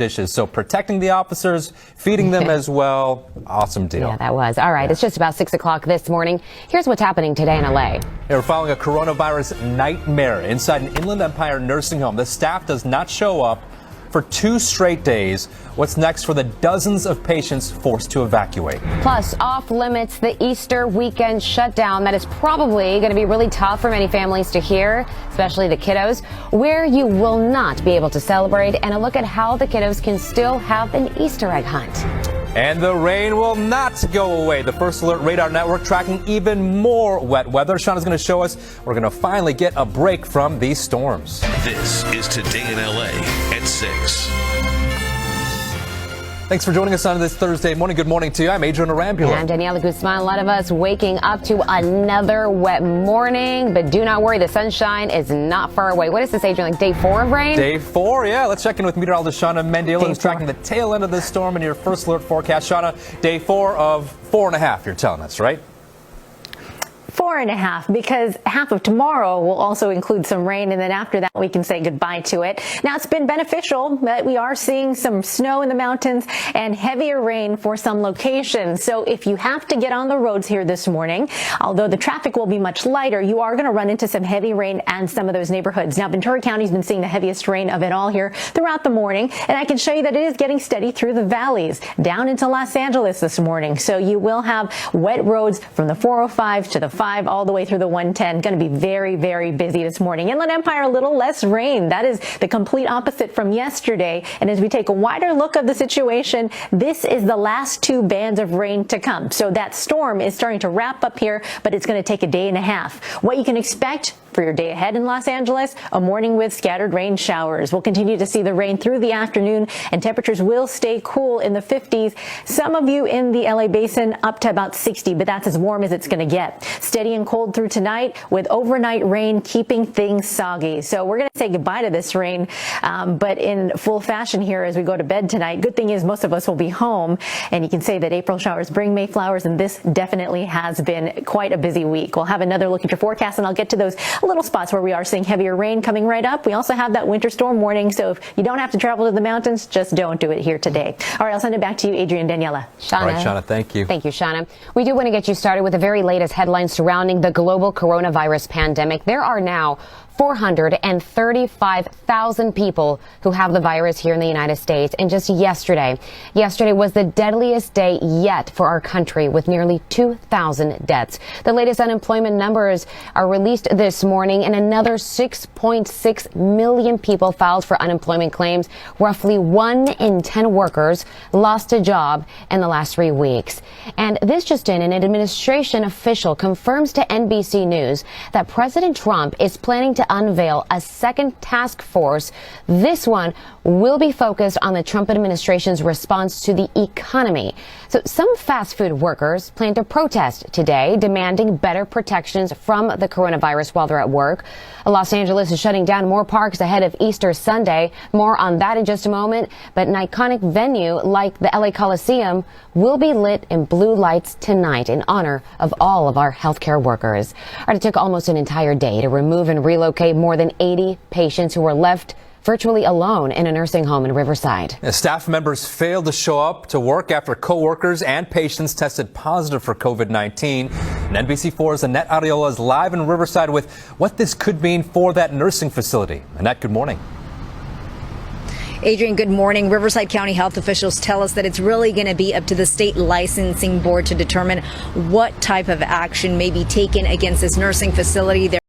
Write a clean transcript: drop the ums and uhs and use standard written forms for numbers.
dishes. So protecting the officers, feeding them as well. Awesome deal. Yeah, that was. All right. Yeah. It's just about 6 o'clock this morning. Here's what's happening today in LA. We're following a coronavirus nightmare inside an Inland Empire nursing home. The staff does not show up for 2 straight days. What's next for the dozens of patients forced to evacuate? Plus, off limits the Easter weekend shutdown. That is probably going to be really tough for many families to hear, especially the kiddos, where you will not be able to celebrate, and a look at how the kiddos can still have an Easter egg hunt. And the rain will not go away. The First Alert Radar Network tracking even more wet weather. Sean is going to show us we're going to finally get a break from these storms. This is Today in LA at 6. Thanks for joining us on this Thursday morning. Good morning to you. I'm Adrian Arambula. I'm Daniela Guzman. A lot of us waking up to another wet morning, but do not worry. The sunshine is not far away. What is this, Adrian? Like day 4 of rain? Day 4, yeah. Let's check in with meteorologist Shauna Mendiola, who's tracking the tail end of this storm in your First Alert forecast. Shauna, day 4 of 4.5, you're telling us, right? 4.5, because half of tomorrow will also include some rain, and then after that we can say goodbye to it. Now, it's been beneficial that we are seeing some snow in the mountains and heavier rain for some locations. So if you have to get on the roads here this morning, although the traffic will be much lighter, you are going to run into some heavy rain and some of those neighborhoods. Now, Ventura County has been seeing the heaviest rain of it all here throughout the morning, and I can show you that it is getting steady through the valleys down into Los Angeles this morning. So you will have wet roads from the 405 to the 5 all the way through the 110. Going to be very, very busy this morning. Inland Empire, a little less rain. That is the complete opposite from yesterday. And as we take a wider look of the situation, this is the last 2 bands of rain to come. So that storm is starting to wrap up here, but it's going to take a day and a half. What you can expect for your day ahead in Los Angeles, a morning with scattered rain showers. We'll continue to see the rain through the afternoon, and temperatures will stay cool in the 50s. Some of you in the LA basin up to about 60, but that's as warm as it's going to get. Steady and cold through tonight with overnight rain keeping things soggy. So we're going to say goodbye to this rain, but in full fashion here as we go to bed tonight. Good thing is most of us will be home, and you can say that April showers bring May flowers, and this definitely has been quite a busy week. We'll have another look at your forecast, and I'll get to those little spots where we are seeing heavier rain coming right up. We also have that winter storm warning, so if you don't have to travel to the mountains, just don't do it here today. All right, I'll send it back to you, Adrian, Daniela. Shauna. All right, Shauna, thank you. Thank you, Shauna. We do want to get you started with the very latest headlines surrounding the global coronavirus pandemic. There are now 435,000 people who have the virus here in the United States. And just yesterday was the deadliest day yet for our country, with nearly 2,000 deaths. The latest unemployment numbers are released this morning, and another 6.6 million people filed for unemployment claims. Roughly 1 in 10 workers lost a job in the last 3 weeks. And this just in, an administration official confirms to NBC News that President Trump is planning to unveil a second task force. This one will be focused on the Trump administration's response to the economy. So some fast food workers plan to protest today, demanding better protections from the coronavirus while they're at work. Los Angeles is shutting down more parks ahead of Easter Sunday. More on that in just a moment. But an iconic venue like the LA Coliseum will be lit in blue lights tonight in honor of all of our healthcare workers. It took almost an entire day to remove and relocate more than 80 patients who were left virtually alone in a nursing home in Riverside. Staff members failed to show up to work after co-workers and patients tested positive for COVID-19. And NBC4's Annette Ariola is live in Riverside with what this could mean for that nursing facility. Annette, good morning. Adrian, good morning. Riverside County health officials tell us that it's really going to be up to the state licensing board to determine what type of action may be taken against this nursing facility.